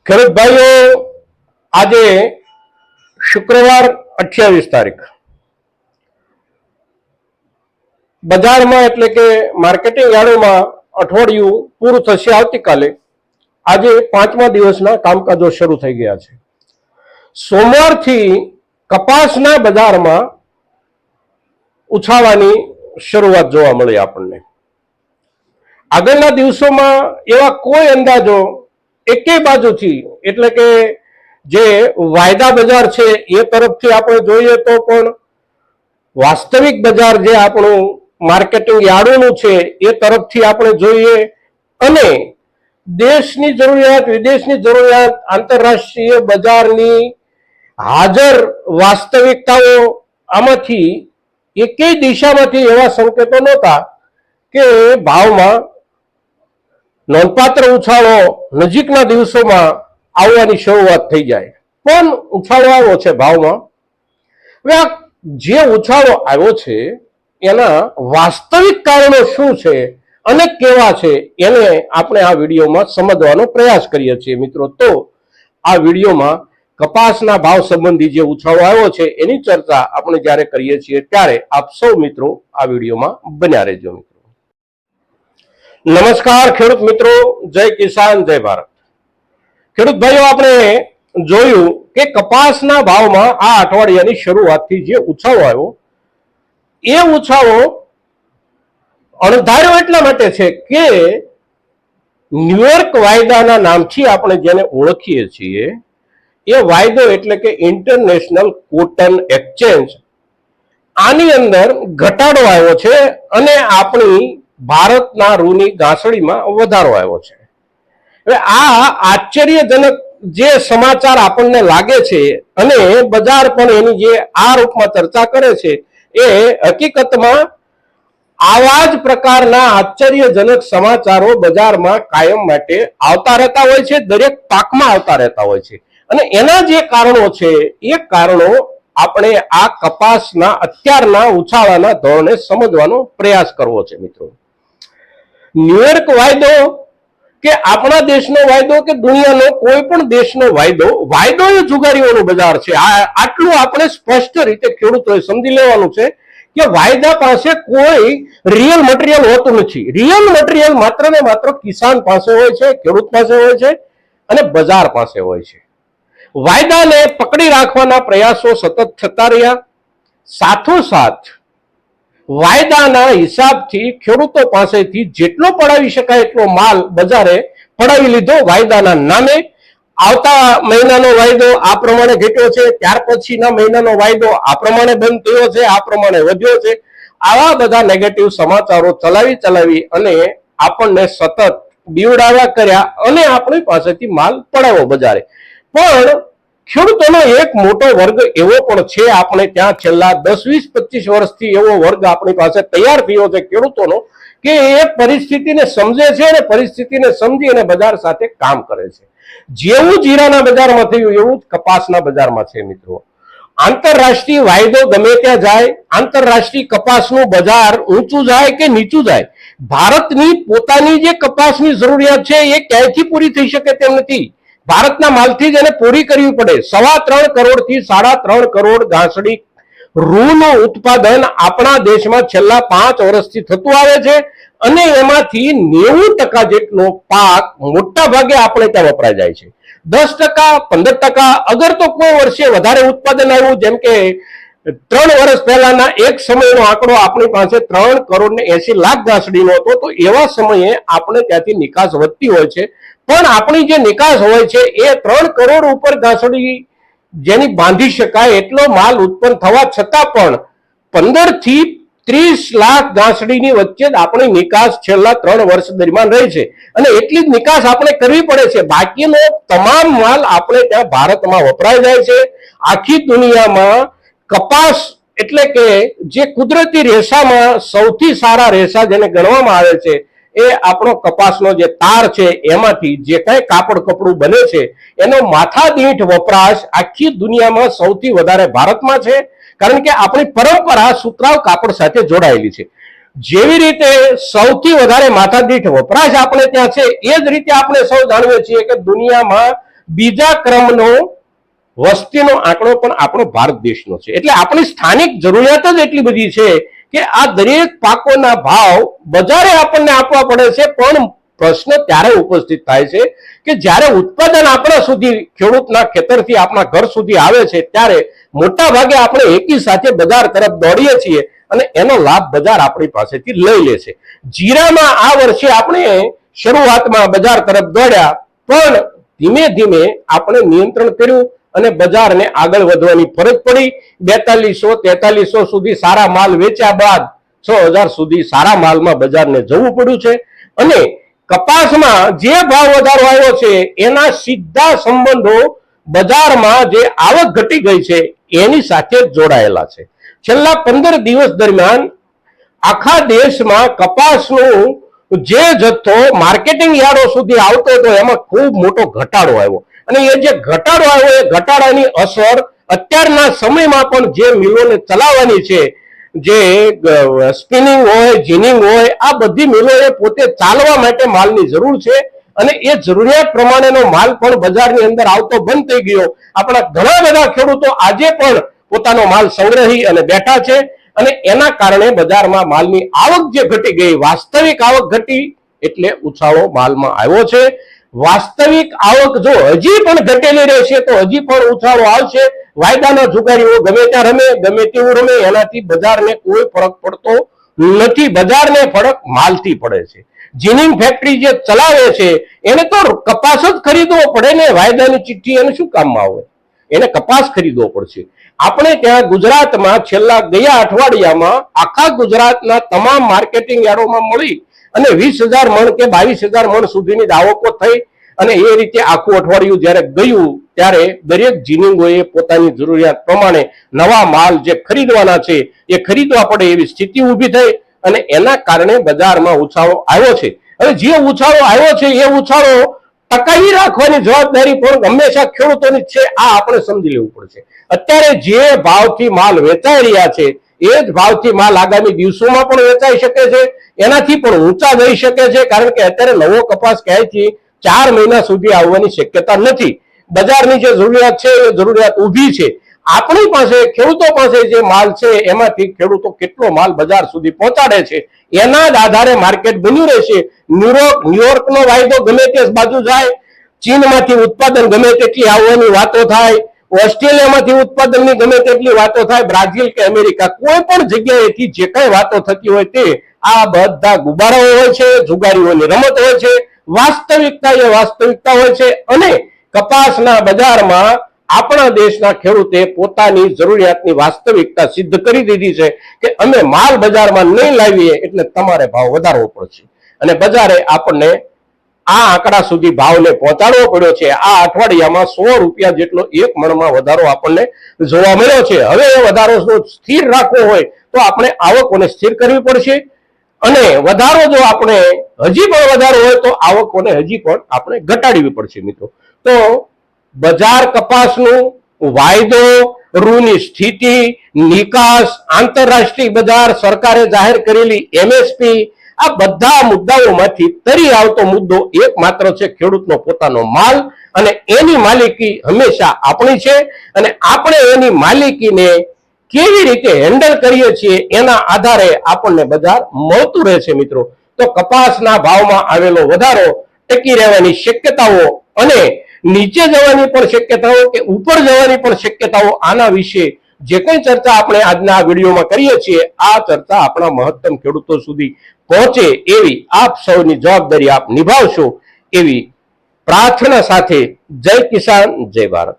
ખેડૂત ભાઈઓ, આજે શુક્રવાર 28 તારીખ બજારમાં એટલે કે માર્કેટિંગ યાર્ડોમાં અઠવાડિયું પૂરું થશે આવતીકાલે. આજે 5મા દિવસના કામકાજો શરૂ થઈ ગયા છે. સોમવારથી કપાસના બજારમાં ઉછાળાની શરૂઆત જોવા મળી આપણને. આગળના દિવસોમાં એવા કોઈ અંદાજો એકેય બાજુથી એટલે કે જે વાયદા બજાર છે એ તરફથી આપણે જોઈએ તો પણ વાસ્તવિક બજાર જે આપણું માર્કેટિંગ યાર્ડોનું છે એ તરફથી આપણે જોઈએ અને દેશની જરૂરિયાત, વિદેશની જરૂરિયાત, આંતરરાષ્ટ્રીય બજારની હાજર વાસ્તવિકતાઓ, આમાંથી એકેય દિશામાંથી એવા સંકેતો નહોતા કે ભાવમાં નોંધપાત્ર ઉછાળો નજીકના દિવસોમાં આવવાની શરૂઆત થઈ જાય. પણ ઉછાળો આવ્યો છે ભાવમાં. હવે આ જે ઉછાળો આવ્યો છે એના વાસ્તવિક કારણો શું છે અને કેવા છે એને આપણે આ વિડીયોમાં સમજવાનો પ્રયાસ કરીએ છીએ મિત્રો. તો આ વિડીયોમાં કપાસના ભાવ સંબંધી જે ઉછાળો આવ્યો છે એની ચર્ચા આપણે જ્યારે કરીએ છીએ ત્યારે આપ સૌ મિત્રો આ વિડીયોમાં બન્યા રહેજો. નમસ્કાર ખેડૂત મિત્રો, જય કિસાન, જય ભારત. ખેડૂત ભાઈઓ, આપણે જોયું કે કપાસના ભાવમાં આ અઠવાડિયાની શરૂઆતથી જે ઉછાળો આવ્યો એ ઉછાળો અણધાર્યો એટલા માટે છે કે ન્યુયોર્ક વાયદાના નામથી આપણે જેને ઓળખીએ છીએ એ વાયદો એટલે કે ઇન્ટરનેશનલ કોટન એક્સચેન્જ, આની અંદર ઘટાડો આવ્યો છે અને આપણી ભારતના રૂની ઘાસડીમાં વધારો આવ્યો છે. હવે આ આશ્ચર્યજનક જે સમાચાર આપણને લાગે છે અને બજાર પણ એની જે આ રૂપમાં ચર્ચા કરે છે એ હકીકતમાં આવા જ પ્રકારના આશ્ચર્યજનક સમાચારો બજારમાં કાયમ માટે આવતા રહેતા હોય છે, દરેક પાકમાં આવતા રહેતા હોય છે. અને એના જે કારણો છે એ કારણો આપણે આ કપાસના અત્યારના ઉછાળાના ધોરણે સમજવાનો પ્રયાસ કરવો છે મિત્રો. ન્યુયોર્ક વાયદો કે આપણા દેશનો વાયદો કે દુનિયાનો કોઈ પણ દેશનો વાયદો એ જુગારીઓનું બજાર છે. આટલું આપણે સ્પષ્ટ રીતે ખેડૂતોએ સમજી લેવાનું છે કે વાયદા પાસે કોઈ રિયલ મટીરિયલ હોતું નથી. રિયલ મટીરિયલ માત્ર ને માત્ર કિસાન પાસે હોય છે, ખેડૂત પાસે હોય છે અને બજાર પાસે હોય છે. વાયદાને પકડી રાખવાના પ્રયાસો સતત થતા રહ્યા. સાથોસાથ વાયદાના હિસાબથી ખેડૂતો પાસેથી જેટલો પડાવી શકાય એટલો માલ બજારે પડાવી લીધો વાયદાના નામે. આવતા મહિનાનો વાયદો આ પ્રમાણે ઘટ્યો છે, ત્યાર પછીના મહિનાનો વાયદો આ પ્રમાણે બંધ થયો છે, આ પ્રમાણે વધ્યો છે. આવા બધા નેગેટિવ સમાચારો ચલાવી અને આપણને સતત બીવડાવ્યા કર્યા અને આપણી પાસેથી માલ પડાવ્યો બજારે. પણ ખેડૂતોનો એક મોટો વર્ગ એવો પણ છે, આપણે ત્યાં છેલ્લા 10, 20, 25 વર્ષથી એવો વર્ગ આપણી પાસે તૈયાર થયો છે ખેડૂતોનો કે એ પરિસ્થિતિને સમજે છે અને પરિસ્થિતિને સમજી અને બજાર સાથે કામ કરે છે. જેવું જીરાના બજારમાં થયું એવું જ કપાસના બજારમાં છે મિત્રો. આંતરરાષ્ટ્રીય વાયદો ગમે ત્યાં જાય, આંતરરાષ્ટ્રીય કપાસનું બજાર ઊંચું જાય કે નીચું જાય, ભારતની પોતાની જે કપાસની જરૂરિયાત છે એ ક્યાંયથી પૂરી થઈ શકે તેમ નથી. ભારતના માલથી જ એને પૂરી કરવી પડે. 3.25 કરોડથી 3.5 કરોડ ઘાસડી રૂનું ઉત્પાદન આપણા દેશમાં છેલ્લા 5 વર્ષથી થતું આવે છે અને એમાંથી 90% જેટલો પાક મોટા ભાગે આપણે ત્યાં વપરાઈ જાય છે. 10%, 15%, અગર તો કોઈ વર્ષે વધારે ઉત્પાદન આવ્યું, જેમ કે 3 વર્ષ પહેલાના એક સમયનો આંકડો આપણી પાસે 3 કરોડ ને 80 લાખ ઘાસડીનો હતો, તો એવા સમયે આપણે ત્યાંથી નિકાસ વધતી હોય છે. પણ આપણી જે નિકાસ હોય છે એ 3 કરોડ ઉપર ઘાસડી જેની બાંધી શકાય એટલો માલ ઉત્પન્ન થવા છતાં પણ 15 થી 30 લાખ ઘાસડીની વચ્ચે જ આપણી નિકાસ છેલ્લા 3 વર્ષ દરમિયાન રહી છે અને એટલી જ નિકાસ આપણે કરવી પડે છે. બાકીનો તમામ માલ આપણે ત્યાં ભારતમાં વપરાઈ જાય છે. આખી દુનિયામાં કપાસ એટલે કે જે કુદરતી રેસામાં સૌથી સારા રેસા જેને ગણવામાં આવે છે એ આપણો કપાસનો જે તાર છે એમાંથી જે કઈ કાપડ કપડું બને છે એનો માથાદીઠ વપરાશ આખી દુનિયામાં સૌથી વધારે ભારતમાં છે. કારણ કે આપણી પરંપરા સુતરાઉ કાપડ સાથે જોડાયેલી છે. જેવી રીતે સૌથી વધારે માથાદીઠ વપરાશ આપણે ત્યાં છે એ જ રીતે આપણે સૌ જાણીએ છીએ કે દુનિયામાં બીજા ક્રમનો વસ્તીનો આંકડો પણ આપણો ભારત દેશનો છે. એટલે આપણી સ્થાનિક જરૂરિયાત જ એટલી બધી છે કે આ દરેક પાકોના ભાવ બજારે આપણને આપવા પડે છે. પણ પ્રશ્ન ત્યારે ઉપસ્થિત થાય છે કે જ્યારે ઉત્પાદન આપણા સુધી ખેડૂતના ખેતરથી આપણા ઘર સુધી આવે છે ત્યારે મોટા ભાગે આપણે એકી સાથે બજાર તરફ દોડીએ છીએ અને એનો લાભ બજાર આપણી પાસેથી લઈ લે છે. જીરામાં આ વર્ષે આપણે શરૂઆતમાં બજાર તરફ દોડ્યા પણ ધીમે ધીમે આપણે નિયંત્રણ કર્યું અને બજારને આગળ વધવાની ફરજ પડી. 4200-4300 સુધી સારા માલ વેચ્યા બાદ 6000 સુધી સારા માલમાં બજારને જવું પડ્યું છે. અને કપાસમાં જે ભાવ વધારો આવ્યો છે એના સીધા સંબંધો બજારમાં જે આવક ઘટી ગઈ છે એની સાથે જોડાયેલા છે. છેલ્લા 15 દિવસ દરમિયાન આખા દેશમાં કપાસનું જે જથ્થો માર્કેટિંગ યાર્ડો સુધી આવતો હતો એમાં ખૂબ મોટો ઘટાડો આવ્યો અને એ જે ઘટાડો આવ્યો એ ઘટાડાની અસર અત્યારના સમયમાં પણ જે મિલોને ચલાવવાની છે, જે સ્પિનિંગ હોય, જીનિંગ હોય, આ બધી મિલોએ પોતે ચાલવા માટે માલની જરૂર છે અને એ જરૂરિયાત પ્રમાણેનો માલ પણ બજારની અંદર આવતો બંધ થઈ ગયો. આપણા ઘણા બધા ખેડૂતો આજે પણ પોતાનો માલ સંગ્રહી અને બેઠા છે અને એના કારણે બજારમાં માલની આવક જે ઘટી ગઈ, વાસ્તવિક આવક ઘટી એટલે ઉછાળો માલમાં આવ્યો છે. વાસ્તવિક આવક જો હજી પણ ઘટેલી રહેશે તો હજી પણ ઉછાળો આવશે. વાયદાના જુગારીઓ ગમે ત્યાં રમે, ગમે તેવું રમે, એનાથી બજારને કોઈ ફરક પડતો નથી. બજારને ફરક માલથી પડે છે. જીનિંગ ફેક્ટરી જે ચલાવે છે એને તો કપાસ જ ખરીદવો પડે ને, વાયદાની ચિઠ્ઠી એને શું કામમાં આવે? એને કપાસ ખરીદવો પડશે. આપણે ત્યાં ગુજરાતમાં છેલ્લા ગયા અઠવાડિયામાં આખા ગુજરાતના તમામ માર્કેટિંગ યાર્ડોમાં મળી અને 20,000 મણ કે 22,000 મણ સુધીની આવકો થઈ અને એ રીતે આખું અઠવાડિયું જ્યારે ગયું ત્યારે દરેક જીનિંગોએ પોતાની જરૂરિયાત પ્રમાણે નવા માલ જે ખરીદવાના છે એ ખરીદવા પડે એવી સ્થિતિ ઊભી થઈ અને એના કારણે બજારમાં ઉછાળો આવ્યો છે. હવે જે ઉછાળો આવ્યો છે એ ઉછાળો ટકાવી રાખવાની જવાબદારી પણ હંમેશા ખેડૂતોની છે. આ આપણે સમજી લેવું પડશે. અત્યારે જે ભાવથી માલ વેચાઈ રહ્યા છે એ જ ભાવથી માલ આગામી દિવસોમાં પણ વેચાઈ શકે છે, એનાથી પણ ઊંચા જઈ શકે છે. કારણ કે અત્યારે નવો કપાસ ક્યાંયથી 4 મહિના સુધી આવવાની શક્યતા નથી. બજારની જે જરૂરિયાત છે એ જરૂરિયાત ઊભી છે. આપણી પાસે, ખેડૂતો પાસે જે માલ છે એમાંથી ખેડૂતો કેટલો માલ બજાર સુધી પહોંચાડે છે એના જ આધારે માર્કેટ બન્યું રહેશે. ન્યુયોર્કનો વાયદો ગમે તે બાજુ જાય, ચીનમાંથી ઉત્પાદન ગમે તેટલી આવવાની વાતો થાય, ઓસ્ટ્રેલિયામાંથી ઉત્પાદનની ગમે તેટલી વાતો થાય, બ્રાઝિલ કે અમેરિકા કોઈ પણ જગ્યાએથી જે કઈ વાતો થતી હોય તે આ બધા ગુબારાઓ હોય છે, જુગારીઓની રમત હોય છે. વાસ્તવિકતા એ વાસ્તવિકતા હોય છે અને કપાસના બજારમાં આપણા દેશના ખેડૂતે પોતાની જરૂરિયાતની વાસ્તવિકતા સિદ્ધ કરી દીધી છે કે અમે માલ બજારમાં નહીં લાવીએ એટલે તમારે ભાવ વધારવો પડશે અને બજારે આપણને આ આંકડા સુધી ભાવને પહોંચાડવો પડ્યો છે. આ અઠવાડિયામાં 100 રૂપિયા જેટલો એક મણમાં વધારો આપણને જોવા મળ્યો છે. હવે એ વધારો સ્થિર રાખવો હોય તો આપણે આવકોને સ્થિર કરવી પડશે અને વધારો જો આપણે હજી પણ વધારો હોય તો આવકોને હજી પણ આપણે ઘટાડવી પડશે. મિત્રો, તો બજાર કપાસનું વાયદો, રૂની સ્થિતિ, નિકાસ, આંતરરાષ્ટ્રીય બજાર, સરકારે જાહેર કરેલી એમએસપી, આ બધા મુદ્દાઓમાંથી તરી આવતો મુદ્દો એકમાત્ર છે ખેડૂતનો પોતાનો માલ અને એની માલિકી હંમેશા આપણી છે અને આપણે એની માલિકીને કેવી રીતે હેન્ડલ કરીએ છીએ એના આધારે આપણને બજાર મળતું રહે છે. મિત્રો, તો કપાસના ભાવમાં આવેલો વધારો, ટકી રહેવાની શક્યતાઓ અને નીચે જવાની પણ શક્યતાઓ કે ઉપર જવાની પણ શક્યતાઓ, આના વિશે જે કંઈ ચર્ચા આપણે આજના વિડીયોમાં કરીએ છીએ આ ચર્ચા આપણા મહત્તમ ખેડૂતો સુધી પહોંચે એવી આપ સૌની જવાબદારી આપ નિભાવશો એવી પ્રાર્થના સાથે જય કિસાન, જય ભારત.